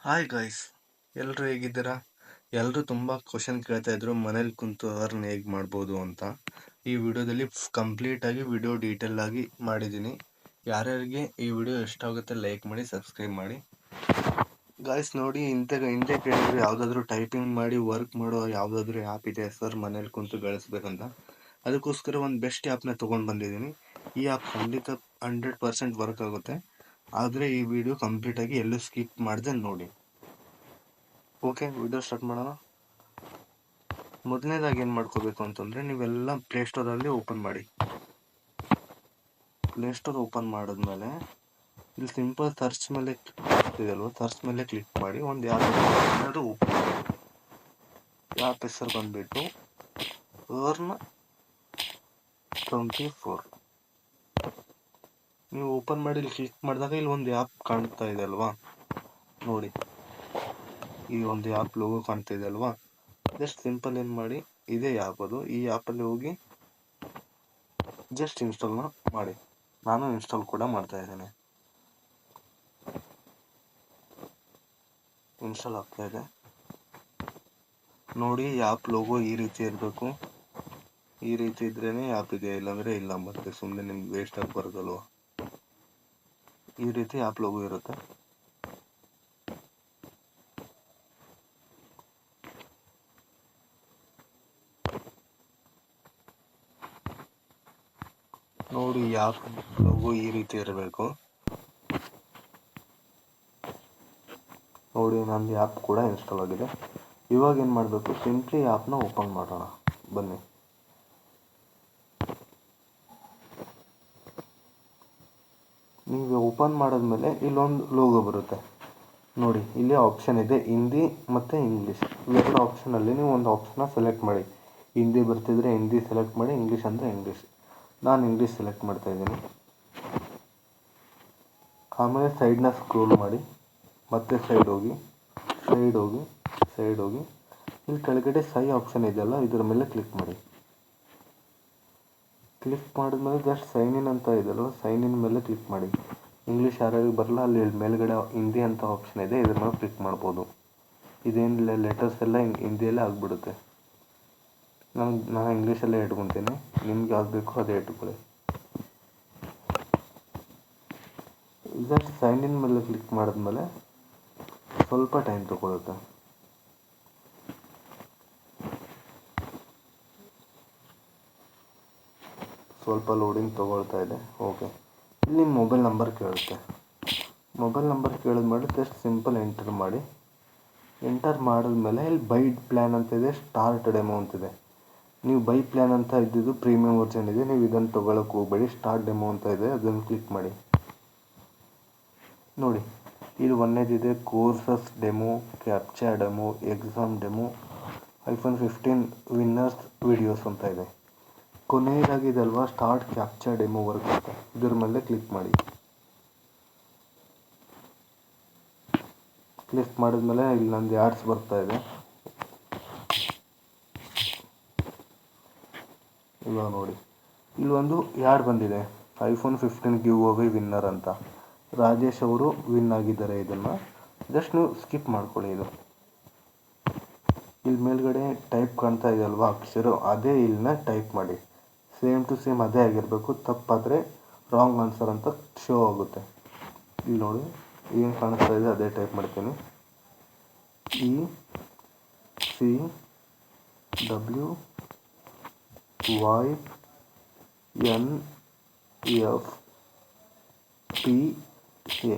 Hi guys, ಎಲ್ಲರೂ ಹೇಗಿದ್ದೀರಾ? ಎಲ್ಲರೂ ತುಂಬ ಕ್ವಶನ್ ಕೇಳ್ತಾ ಇದ್ರು ಮನೇಲಿ ಕುಂತು ಅರ್ನ್ ಹೇಗೆ ಮಾಡ್ಬೋದು ಅಂತ. ಈ ವಿಡಿಯೋದಲ್ಲಿ ಕಂಪ್ಲೀಟಾಗಿ ವಿಡಿಯೋ ಡೀಟೇಲ್ ಆಗಿ ಮಾಡಿದ್ದೀನಿ. ಯಾರ್ಯಾರಿಗೆ ಈ ವಿಡಿಯೋ ಇಷ್ಟ ಆಗುತ್ತೆ ಲೈಕ್ ಮಾಡಿ, ಸಬ್ಸ್ಕ್ರೈಬ್ ಮಾಡಿ. ಗಾಯ್ಸ್ ನೋಡಿ, ಹಿಂದೆ ಕೇಳಿದ್ರು ಯಾವುದಾದ್ರೂ ಟೈಪಿಂಗ್ ಮಾಡಿ ವರ್ಕ್ ಮಾಡೋ ಯಾವುದಾದ್ರೂ ಆ್ಯಪ್ ಇದೆ ಸರ್ ಮನೇಲಿ ಕುಂತು ಗಳಿಸ್ಬೇಕಂತ. ಅದಕ್ಕೋಸ್ಕರ ಒಂದು ಬೆಸ್ಟ್ ಆ್ಯಪ್ನ ತೊಗೊಂಡು ಬಂದಿದ್ದೀನಿ. ಈ ಆ್ಯಪ್ ಖಂಡಿತ 100% ವರ್ಕ್ ಆಗುತ್ತೆ. ಆದರೆ ಈ ವಿಡಿಯೋ ಕಂಪ್ಲೀಟಾಗಿ ಎಲ್ಲೂ ಸ್ಕಿಪ್ ಮಾಡದೆ ನೋಡಿ. ಓಕೆ, ವಿಡಿಯೋ ಸ್ಟಾರ್ಟ್ ಮಾಡೋಣ. ಮೊದಲನೇದಾಗಿ ಏನು ಮಾಡ್ಕೋಬೇಕು ಅಂತಂದರೆ, ನೀವೆಲ್ಲ ಪ್ಲೇಸ್ಟೋರಲ್ಲಿ ಓಪನ್ ಮಾಡಿ. ಪ್ಲೇಸ್ಟೋರ್ ಓಪನ್ ಮಾಡಿದ್ಮೇಲೆ ಇಲ್ಲಿ ಸಿಂಪಲ್ ಸರ್ಚ್ ಮೇಲೆ ಆಗ್ತಿದೆಯಲ್ವ, ಸರ್ಚ್ ಮೇಲೆ ಕ್ಲಿಕ್ ಮಾಡಿ ಒಂದು ಯಾವ್ದು ಓಪನ್ ಮಾಡಿ. ಆ್ಯಪ್ ಹೆಸರು ಬಂದುಬಿಟ್ಟು ಅರ್ನ್ 24. ನೀವು ಓಪನ್ ಮಾಡಿ ಇಲ್ಲಿ ಕ್ಲಿಕ್ ಮಾಡಿದಾಗ ಇಲ್ಲಿ ಒಂದು ಆ್ಯಪ್ ಕಾಣ್ತಾ ಇದೆ ಅಲ್ವಾ, ನೋಡಿ ಈ ಒಂದು ಆ್ಯಪ್ ಲೋಗೋ ಕಾಣ್ತಾ ಇದೆ ಅಲ್ವಾ. ಜಸ್ಟ್ ಸಿಂಪಲ್ ಏನು ಮಾಡಿ, ಇದೇ ಆ್ಯಪ್ ಅದು. ಈ ಆ್ಯಪಲ್ಲಿ ಹೋಗಿ ಜಸ್ಟ್ ಇನ್ಸ್ಟಾಲ್ನ ಮಾಡಿ. ನಾನು ಇನ್ಸ್ಟಾಲ್ ಕೂಡ ಮಾಡ್ತಾ ಇದ್ದೇನೆ. ಇನ್ಸ್ಟಾಲ್ ಆಗ್ತಾ ಇದೆ ನೋಡಿ. ಆ್ಯಪ್ ಲೋಗೋ ಈ ರೀತಿ ಇರಬೇಕು. ಈ ರೀತಿ ಇದ್ರೇನೆ ಆ್ಯಪ್ ಇದೆ, ಇಲ್ಲಾಂದರೆ ಇಲ್ಲ. ಮತ್ತೆ ಸುಮ್ಮನೆ ನಿಮ್ಗೆ ವೇಸ್ಟ್ ಆಗಿ ಬರೋದಲ್ವ. ಈ ರೀತಿ ಆ್ಯಪ್ ಲೋಗೋ ಇರುತ್ತೆ. ನೋಡಿ, ಆ್ಯಪ್ ಲೋಗೋ ಈ ರೀತಿ ಇರಬೇಕು. ನೋಡಿ, ನಂದು ಆ್ಯಪ್ ಕೂಡ ಇನ್ಸ್ಟಾಲ್ ಆಗಿದೆ. ಇವಾಗ ಏನು ಮಾಡಬೇಕು, ಸಿಂಪ್ಲಿ ಆ್ಯಪ್ನ ಓಪನ್ ಮಾಡೋಣ. ಬನ್ನಿ. ನೀವು ಓಪನ್ ಮಾಡಿದ್ಮೇಲೆ ಇಲ್ಲೊಂದು ಲೋಗೋ ಬರುತ್ತೆ ನೋಡಿ. ಇಲ್ಲಿ ಆಪ್ಷನ್ ಇದೆ ಹಿಂದಿ ಮತ್ತು ಇಂಗ್ಲೀಷ್. ಇವೆರಡು ಆಪ್ಷನಲ್ಲಿ ನೀವು ಒಂದು ಆಪ್ಷನ್ನ ಸೆಲೆಕ್ಟ್ ಮಾಡಿ. ಹಿಂದಿ ಬರ್ತಿದ್ರೆ ಹಿಂದಿ ಸೆಲೆಕ್ಟ್ ಮಾಡಿ, ಇಂಗ್ಲೀಷ್ ಅಂದರೆ ಇಂಗ್ಲೀಷ್. ನಾನು ಇಂಗ್ಲೀಷ್ ಸೆಲೆಕ್ಟ್ ಮಾಡ್ತಾ ಇದ್ದೀನಿ. ಆಮೇಲೆ ಸೈಡ್ನ ಸ್ಕ್ರೋಲ್ ಮಾಡಿ, ಮತ್ತೆ ಸೈಡ್ ಹೋಗಿ ಇಲ್ಲಿ ಕೆಳಗಡೆ ಆಪ್ಷನ್ ಇದೆಯಲ್ಲ, ಇದರ ಮೇಲೆ ಕ್ಲಿಕ್ ಮಾಡಿ. ಕ್ಲಿಕ್ ಮಾಡಿದ್ಮೇಲೆ ಜಸ್ಟ್ ಸೈನ್ ಇನ್ ಅಂತ ಇದೆಯಲ್ಲ, ಸೈನ್ ಇನ್ ಮೇಲೆ ಕ್ಲಿಕ್ ಮಾಡಿ. ಇಂಗ್ಲೀಷ್ ಯಾರ್ಯಾರಿಗೆ ಬರಲ್ಲ ಅಲ್ಲಿ ಮೇಲ್ಗಡೆ ಹಿಂದಿ ಅಂತ ಆಪ್ಷನ್ ಇದೆ, ಇದ್ರ ಮೇಲೆ ಕ್ಲಿಕ್ ಮಾಡ್ಬೋದು. ಇದೇನಿಲ್ಲ, ಲೆಟರ್ಸ್ ಎಲ್ಲ ಹಿಂದಿಯಲ್ಲೇ ಆಗಿಬಿಡುತ್ತೆ. ನಾನು ಇಂಗ್ಲೀಷಲ್ಲೇ ಇಟ್ಕೊತೀನಿ, ನಿಮ್ಗೆ ಯಾವ್ದು ಬೇಕೋ ಅದೇ ಇಟ್ಕೊಳ್ಳಿ. ಜಸ್ಟ್ ಸೈನ್ ಇನ್ ಮೇಲೆ ಕ್ಲಿಕ್ ಮಾಡಿದ್ಮೇಲೆ ಸ್ವಲ್ಪ ಟೈಮ್ ತಗೊಳುತ್ತೆ. ಸ್ವಲ್ಪ ಲೋಡಿಂಗ್ ತೊಗೊಳ್ತಾ ಇದೆ. ಓಕೆ, ಇಲ್ಲಿ ನಿಮ್ಮ ಮೊಬೈಲ್ ನಂಬರ್ ಕೇಳುತ್ತೆ. ಮೊಬೈಲ್ ನಂಬರ್ ಕೇಳಿದ್ಮೇಲೆ ಜಸ್ಟ್ ಸಿಂಪಲ್ ಎಂಟರ್ ಮಾಡಿ. ಎಂಟರ್ ಮಾಡಿದ್ಮೇಲೆ ಇಲ್ಲಿ ಬೈ ಪ್ಲ್ಯಾನ್ ಅಂತ ಇದೆ, ಸ್ಟಾರ್ಟ್ ಡೆಮೋ ಅಂತಿದೆ. ನೀವು ಬೈ ಪ್ಲ್ಯಾನ್ ಅಂತ ಇದ್ದಿದ್ದು ಪ್ರೀಮಿಯಂ ವರ್ಷನ್ ಇದೆ, ನೀವು ಇದನ್ನು ತೊಗೊಳಕ್ಕೆ ಹೋಗಬೇಡಿ. ಸ್ಟಾರ್ಟ್ ಡೆಮೋ ಅಂತ ಇದೆ, ಅದನ್ನು ಕ್ಲಿಕ್ ಮಾಡಿ. ನೋಡಿ, ಇದು ಒಂದೇದಿದೆ courses demo, captcha demo, exam demo, iPhone 15 winners videos ಅಂತ ಇದೆ. ಕೊನೆಯದಾಗಿದೆ ಅಲ್ವಾ ಸ್ಟಾರ್ಟ್ ಕ್ಯಾಪ್ಚಾ ಡೆಮೋ ವರ್ಕ್ ಅಂತ, ಇದ್ರ ಮೇಲೆ ಕ್ಲಿಕ್ ಮಾಡಿ. ಕ್ಲಿಕ್ ಮಾಡಿದ್ಮೇಲೆ ಇಲ್ಲಿ ನಂದು ಆ್ಯಡ್ಸ್ ಬರ್ತಾ ಇದೆ. ಇವಾಗ ನೋಡಿ, ಇಲ್ಲೊಂದು ಆ್ಯಡ್ ಬಂದಿದೆ, iPhone 15 ಗಿವ್ ಅವೇ ವಿನ್ನರ್ ಅಂತ. ರಾಜೇಶ್ ಅವರು ವಿನ್ ಆಗಿದ್ದಾರೆ. ಇದನ್ನು ಜಸ್ಟ್ ನೀವು ಸ್ಕಿಪ್ ಮಾಡ್ಕೊಳ್ಳಿ. ಇದು ಇಲ್ಲಿ ಮೇಲ್ಗಡೆ ಟೈಪ್ ಕಾಣ್ತಾ ಇದೆ ಅಲ್ವಾ ಅಕ್ಷರ, ಅದೇ ಇಲ್ಲನ್ನ ಟೈಪ್ ಮಾಡಿ. ಸೇಮ್ ಟು ಸೇಮ್ ಅದೇ ಆಗಿರಬೇಕು. ತಪ್ಪಾದರೆ ರಾಂಗ್ ಆನ್ಸರ್ ಅಂತ ಶೋ ಆಗುತ್ತೆ. ಇಲ್ಲಿ ನೋಡಿ, ಏನು ಕಾಣಿಸ್ತಾ ಇದೆ ಅದೇ ಟೈಪ್ ಮಾಡ್ತೀನಿ. ECWYNFPA.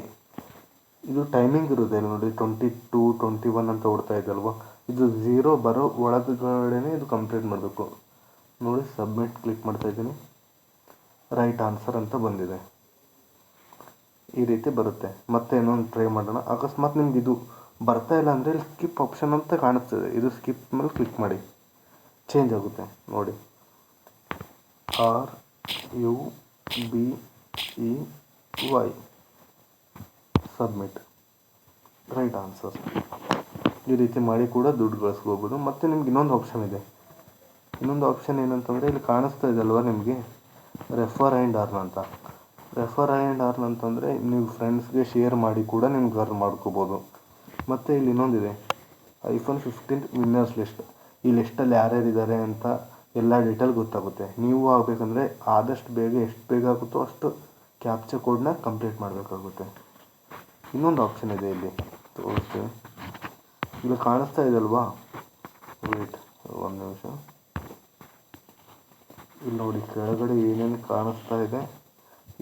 ಇದು ಟೈಮಿಂಗ್ ಇರುತ್ತೆ ನೋಡಿ, 22, 21 ಅಂತ ಓಡ್ತಾ ಇದೆ ಅಲ್ವಾ. ಇದು 0 ಬರೋ ಒಳಗಡೆ ಇದು ಕಂಪ್ಲೀಟ್ ಮಾಡಬೇಕು. ನೋಡಿ, ಸಬ್ಮಿಟ್ ಕ್ಲಿಕ್ ಮಾಡ್ತಾ ಇದ್ದೀನಿ. ರೈಟ್ ಆನ್ಸರ್ ಅಂತ ಬಂದಿದೆ. ಈ ರೀತಿ ಬರುತ್ತೆ. ಮತ್ತೆ ಇನ್ನೊಂದು ಟ್ರೈ ಮಾಡೋಣ. ಅಕಸ್ಮಾತ್ ನಿಮ್ಗೆ ಇದು ಬರ್ತಾ ಇಲ್ಲ ಅಂದರೆ ಇಲ್ಲಿ ಸ್ಕಿಪ್ ಆಪ್ಷನ್ ಅಂತ ಕಾಣಿಸ್ತದೆ, ಇದು ಸ್ಕಿಪ್ ಮೇಲೆ ಕ್ಲಿಕ್ ಮಾಡಿ, ಚೇಂಜ್ ಆಗುತ್ತೆ ನೋಡಿ. RUBEY submit, right answer. ಈ ರೀತಿ ಮಾಡಿ ಕೂಡ ದುಡ್ಡು ಗಳಿಸ್ಕೋಬೋದು. ಮತ್ತು ನಿಮ್ಗೆ ಇನ್ನೊಂದು ಆಪ್ಷನ್ ಇದೆ. ಇನ್ನೊಂದು ಆಪ್ಷನ್ ಏನಂತಂದರೆ ಇಲ್ಲಿ ಕಾಣಿಸ್ತಾ ಇದೆ ಅಲ್ವಾ ನಿಮಗೆ, ರೆಫರ್ ಆ್ಯಂಡ್ ಅರ್ನ್ ಅಂತ. ರೆಫರ್ ಆ್ಯಂಡ್ ಅರ್ನ್ ಅಂತಂದರೆ ನೀವು ಫ್ರೆಂಡ್ಸ್ಗೆ ಶೇರ್ ಮಾಡಿ ಕೂಡ ನಿಮ್ಗೆ ಅರ್ನ್ ಮಾಡ್ಕೋಬೋದು. ಮತ್ತು ಇಲ್ಲಿ ಇನ್ನೊಂದಿದೆ, iPhone 15 ವಿನ್ನರ್ಸ್ ಲಿಸ್ಟ್. ಈ ಲಿಸ್ಟಲ್ಲಿ ಯಾರ್ಯಾರಿದ್ದಾರೆ ಅಂತ ಎಲ್ಲ ಡೀಟೇಲ್ ಗೊತ್ತಾಗುತ್ತೆ. ನೀವು ಆಗಬೇಕಂದ್ರೆ ಆದಷ್ಟು ಬೇಗ ಎಷ್ಟು ಬೇಗ ಆಗುತ್ತೋ ಅಷ್ಟು ಕ್ಯಾಪ್ಚಾ ಕೋಡ್ನ ಕಂಪ್ಲೀಟ್ ಮಾಡಬೇಕಾಗುತ್ತೆ. ಇನ್ನೊಂದು ಆಪ್ಷನ್ ಇದೆ, ಇಲ್ಲಿ ತೋರಿಸ್ತೀನಿ. ಇಲ್ಲಿ ಕಾಣಿಸ್ತಾ ಇದೆ ಅಲ್ವಾ, ವೇಟ್ ಒಂದು ನಿಮಿಷ. ಇಲ್ಲಿ ನೋಡಿ, ಕೆಳಗಡೆ ಏನೇನು ಕಾಣಿಸ್ತಾ ಇದೆ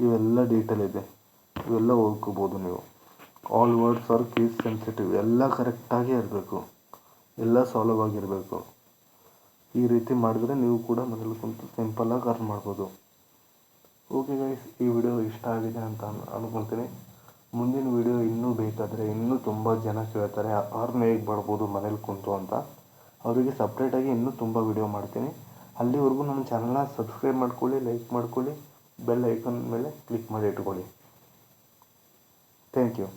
ಇವೆಲ್ಲ ಡೀಟೇಲ್ ಇದೆ. ಇವೆಲ್ಲ ಓದ್ಕೋಬೋದು ನೀವು. All words are case sensitive, ಎಲ್ಲ ಕರೆಕ್ಟಾಗಿ ಇರಬೇಕು, ಎಲ್ಲ ಸಾಲ್ವ್ ಆಗಿರಬೇಕು. ಈ ರೀತಿ ಮಾಡಿದ್ರೆ ನೀವು ಕೂಡ ಮನೇಲಿ ಕುಂತು ಸಿಂಪಲ್ಲಾಗಿ ಅರ್ನ್ ಮಾಡ್ಬೋದು. ಓಕೆ ಗೈಸ್, ಈ ವಿಡಿಯೋ ಇಷ್ಟ ಆಗಿದೆ ಅಂತ ಅಂದ್ಕೊಳ್ತೀನಿ. ಮುಂದಿನ ವಿಡಿಯೋ ಇನ್ನೂ ಬೇಕಾದರೆ ಇನ್ನೂ ತುಂಬ ಜನ ಕೇಳ್ತಾರೆ ಅರ್ನ್ ಹೇಗೆ ಮಾಡ್ಬೋದು ಮನೇಲಿ ಕುಂತು ಅಂತ. ಅವರಿಗೆ ಸಪ್ರೇಟಾಗಿ ಇನ್ನೂ ತುಂಬ ವಿಡಿಯೋ ಮಾಡ್ತೀನಿ. ಅಲ್ಲಿವರೆಗೂ ನನ್ನ ಚಾನಲ್ನ ಸಬ್ಸ್ಕ್ರೈಬ್ ಮಾಡ್ಕೊಳ್ಳಿ, ಲೈಕ್ ಮಾಡ್ಕೊಳ್ಳಿ, ಬೆಲ್ ಐಕಾನ್ ಮೇಲೆ ಕ್ಲಿಕ್ ಮಾಡಿ ಇಟ್ಕೊಳ್ಳಿ. Thank you.